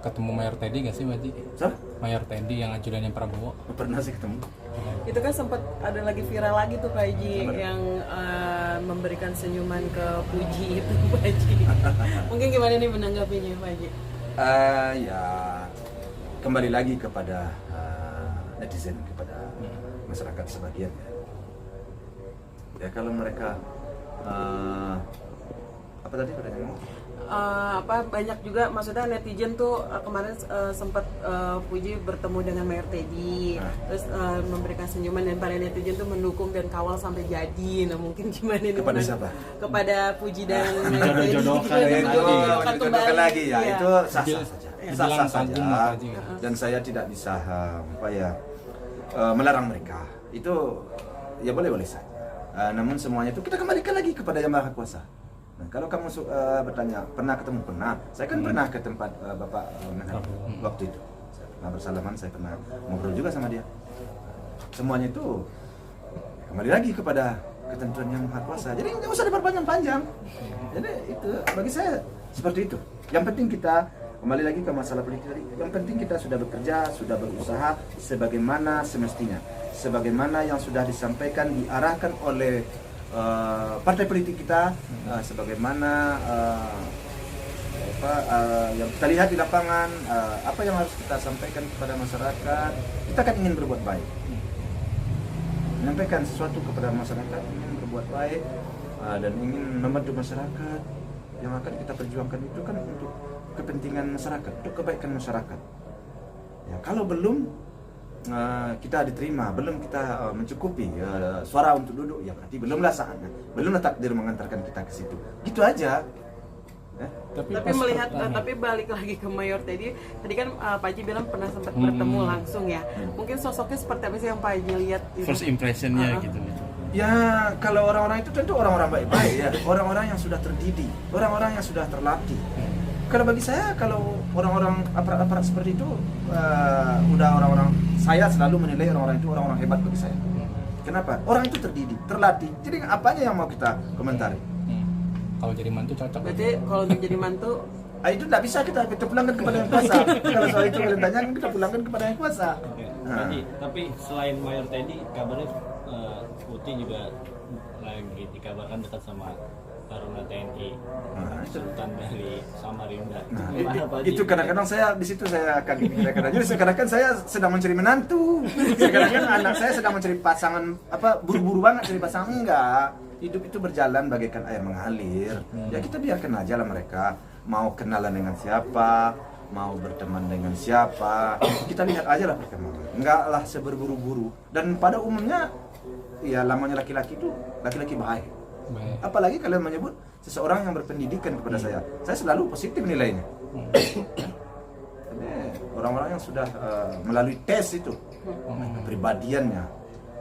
ketemu Mayor Teddy nggak sih, Pak Haji? Siapa? Mayor Teddy yang ajudannya Prabowo. Pernah sih ketemu. Itu kan sempat ada lagi viral lagi tuh Pak Haji yang memberikan senyuman ke Puji itu Pak Haji. Mungkin gimana nih menanggapinya Pak Haji? Ya kembali lagi kepada netizen, kepada masyarakat sebagian. Ya kalau mereka apa tadi pertanyaannya? Banyak juga maksudnya netizen tuh kemarin sempat Puji bertemu dengan Mayor Teddy, terus memberikan senyuman dan para netizen tuh mendukung dan kawal sampai jadi. Nah mungkin gimana nih Kepada siapa? Kepada Puji dan Mayor Teddy. Jodoh-jodohkan lagi ya, itu sah-sah saja. Sah-sah saja. Haji. Dan saya tidak bisa melarang mereka. Itu ya boleh-boleh saja. Namun semuanya itu kita kembalikan lagi kepada Yang Maha Kuasa. Nah, kalau kamu bertanya pernah ketemu, pernah. Saya kan pernah ke tempat Bapak Menhan waktu itu. Saya pernah bersalaman, saya pernah ngobrol juga sama dia. Semuanya itu kembali lagi kepada ketentuan Yang Maha Kuasa. Jadi nggak usah diperpanjang-panjang. Jadi itu bagi saya seperti itu. Yang penting kita kembali lagi ke masalah politik tadi. Yang penting kita sudah bekerja, sudah berusaha sebagaimana semestinya, sebagaimana yang sudah disampaikan, diarahkan oleh partai politik kita, sebagaimana yang kita lihat di lapangan, apa yang harus kita sampaikan kepada masyarakat. Kita kan ingin berbuat baik, menyampaikan sesuatu kepada masyarakat, ingin berbuat baik dan ingin membantu masyarakat. Yang akan kita perjuangkan itu kan untuk kepentingan masyarakat, untuk kebaikan masyarakat. Ya, kalau belum kita diterima, belum kita mencukupi suara untuk duduk, ya berarti belumlah saatnya, belumlah takdir mengantarkan kita ke situ. Gitu aja. Tapi melihat, tapi balik lagi ke Mayor Teddy, tadi kan Pak Haji bilang pernah sempat bertemu langsung ya. Mungkin sosoknya seperti apa sih yang Pak Haji lihat? Gitu? First impressionnya gitu. Ya kalau orang-orang itu tentu orang-orang baik-baik ya, orang-orang yang sudah terdidik, orang-orang yang sudah terlatih. Kalau bagi saya, kalau orang-orang aparat seperti itu, udah orang-orang, saya selalu menilai orang-orang itu orang-orang hebat bagi saya. Kenapa? Orang itu terdidik, terlatih. Jadi apanya yang mau kita komentari? Kalau jadi mantu cocok. Berarti kalau untuk jadi mantu, Itu tidak bisa kita pulangkan kepada Yang Kuasa. Kalau soal itu kalian tanya, kita pulangkan kepada Yang Kuasa. Tapi selain Mayor Teddy, kabarnya Putih juga lagi dikabarkan dekat sama Taruna TNI, Sultan dari Samarinda. Itu kadang-kadang saya di situ saya akan kadang-kadang. Jadi kadang-kadang saya sedang mencari menantu. Kadang-kadang anak saya sedang mencari pasangan, buru-buru banget cari pasangan. Enggak. Hidup itu berjalan bagaikan air mengalir. Ya kita biarkan aja lah mereka mau kenalan dengan siapa, mau berteman dengan siapa. Kita lihat aja lah perkembangan. Enggak lah seberburu-buru. Dan pada umumnya ya lamanya laki-laki itu laki-laki baik. Apalagi kalian menyebut seseorang yang berpendidikan kepada saya selalu positif nilainya. Orang-orang yang sudah melalui tes itu, kepribadiannya,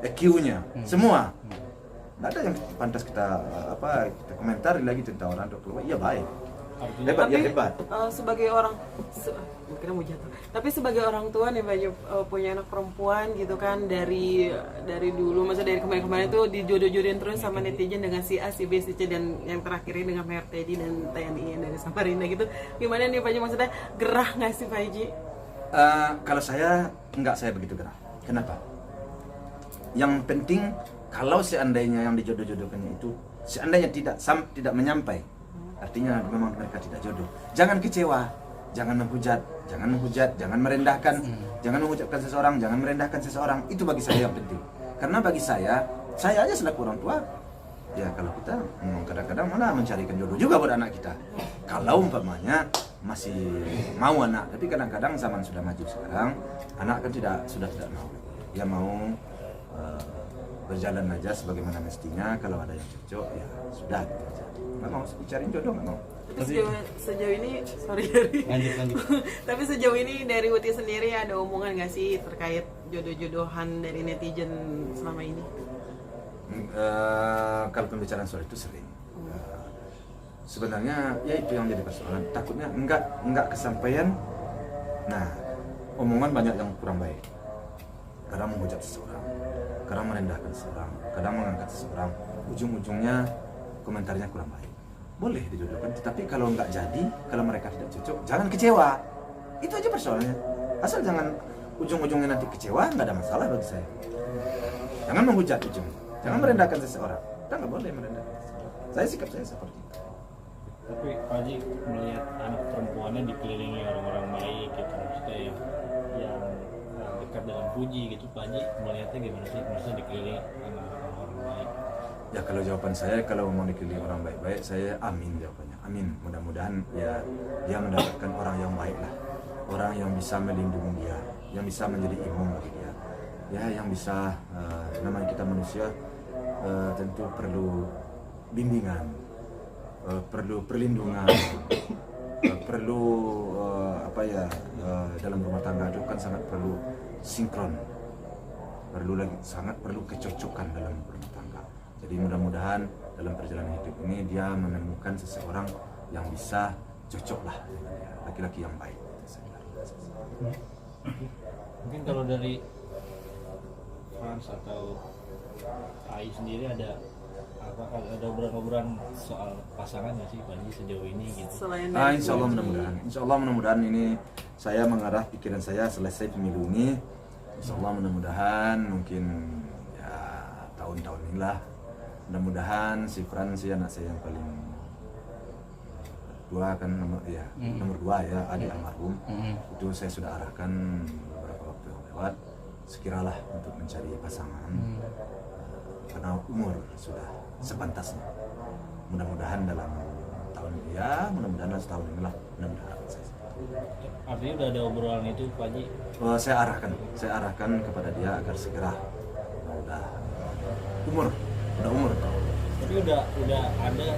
EQ-nya, semua. Tidak ada yang pantas kita komentari lagi tentang orang dokter. Iya baik. Hebat, tapi ya hebat. Sebagai orang, mungkin mau jatuh. Tapi sebagai orang tua nih Pak Haji, punya anak perempuan gitu kan, dari dulu, masa dari kemarin-kemarin tuh dijodoh-jodohin terus sama netizen dengan si A, si B, si C, dan yang terakhir ini dengan Mayor Teddy dan TNI yang dari Samarinda gitu. Gimana nih Pak Haji, maksudnya gerah nggak sih Pak Haji? Kalau saya begitu gerah. Kenapa? Yang penting kalau seandainya yang dijodoh-jodohkannya itu seandainya tidak menyampai, artinya memang mereka tidak jodoh. Jangan kecewa, jangan menghujat, jangan merendahkan, jangan mengucapkan seseorang, jangan merendahkan seseorang. Itu bagi saya yang penting. Karena bagi saya aja selaku orang tua, ya kalau kita kadang-kadang malah mencarikan jodoh juga buat anak kita. Kalau umpamanya masih mau anak, tapi kadang-kadang zaman sudah maju sekarang, anak kan sudah tidak mau. Ya mau berjalan aja sebagaimana mestinya. Kalau ada yang cocok ya sudah gitu aja. Nggak mau cari jodoh, nggak mau. Tapi sejauh ini, sorry dari. Lanjut. Tapi sejauh ini dari Uti sendiri ada omongan nggak sih terkait jodoh-jodohan dari netizen selama ini? Kalau pembicaraan soal itu sering. Sebenarnya ya itu yang jadi persoalan. Takutnya enggak kesampaian. Nah, omongan banyak yang kurang baik. Kadang menghujat seseorang, kadang merendahkan seseorang, kadang mengangkat seseorang. Ujung-ujungnya komentarnya kurang baik. Boleh dijodohkan, tetapi kalau nggak jadi, kalau mereka tidak cocok, jangan kecewa. Itu aja persoalannya. Asal jangan ujung-ujungnya nanti kecewa, nggak ada masalah bagi saya. Jangan menghujat ujung, jangan merendahkan seseorang. Kita nggak boleh merendahkan seseorang. Saya sikap saya seperti itu. Tapi Pak Haji melihat anak perempuannya dikelilingi orang-orang baik gitu, maksudnya yang dekat dengan Puji gitu, Pak Haji melihatnya gimana sih? Maksudnya dikelilingi sama orang-orang baik. Ya kalau jawaban saya, kalau mau dikelilingi orang baik-baik, saya amin jawabannya. Amin. Mudah-mudahan ya dia mendapatkan orang yang baik lah, orang yang bisa melindungi dia, yang bisa menjadi imam bagi dia. Ya yang bisa, namanya kita manusia tentu perlu bimbingan, perlu perlindungan, perlu dalam rumah tangga itu kan sangat perlu sinkron, sangat perlu kecocokan dalam rumah tangga. Jadi mudah-mudahan dalam perjalanan hidup ini dia menemukan seseorang yang bisa cocok lah dengan dia, laki-laki yang baik. Mungkin kalau dari Frans atau Ai sendiri ada obrolan soal pasangan nggak sih Pak Haji sejauh ini gitu? Selain Insya Allah mudah-mudahan ini saya mengarah pikiran saya selesai pemilu ini. Insya Allah mudah-mudahan mungkin ya tahun-tahun inilah, mudah-mudahan si Frans si anak saya yang paling dua kan nomor dua ya, adik almarhum. Itu saya sudah arahkan beberapa waktu yang lewat, sekiralah untuk mencari pasangan karena umur sudah sepantasnya. Mudah-mudahan dalam tahun ini ya, mudah-mudahan setahun inilah, mudah-mudahan saya. Artinya udah ada obrolan itu Pak Haji? Saya arahkan kepada dia agar segera, udah umur. Tapi udah ada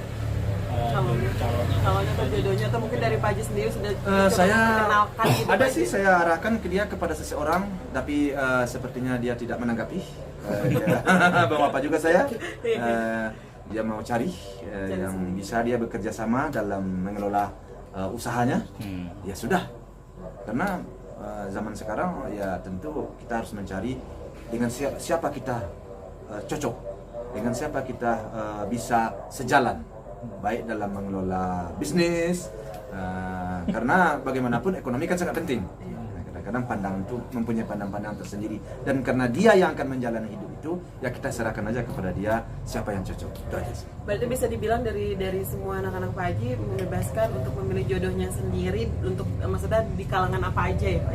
calonnya atau jodohnya, atau mungkin dari Pak Haji sendiri sudah saya kenalkan gitu, ada Pak sih, Haji? saya arahkan ke dia kepada seseorang, tapi sepertinya dia tidak menanggapi. Bapak Bapak juga saya, dia mau cari yang bisa dia bekerja sama dalam mengelola usahanya. Ya sudah, karena zaman sekarang ya tentu kita harus mencari dengan siapa kita cocok, dengan siapa kita bisa sejalan, baik dalam mengelola bisnis, karena bagaimanapun ekonomi kan sangat penting. Kadang-kadang pandang itu mempunyai pandang-pandang tersendiri, dan karena dia yang akan menjalani hidup itu, ya kita serahkan aja kepada dia siapa yang cocok. Itu aja sih. Berarti bisa dibilang dari semua anak-anak Pak Haji membebaskan untuk memilih jodohnya sendiri, untuk maksudnya di kalangan apa aja ya Pak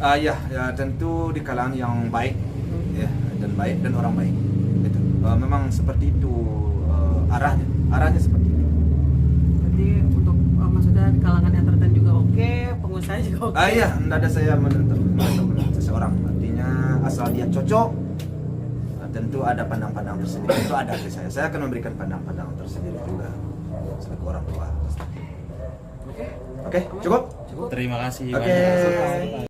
Haji? Ya tentu di kalangan yang baik, ya, dan orang baik. Itu memang seperti itu arahnya seperti itu. Berarti untuk maksudnya di kalangan yang tertentu juga oke, pengusaha juga oke. Iya, tidak ada saya menentukan seseorang. Artinya asal dia cocok, tentu ada pandang-pandang tersendiri. Itu ada ke saya. Saya akan memberikan pandang-pandang tersendiri juga selaku orang tua. Oke, cukup? Terima kasih Oke. banyak.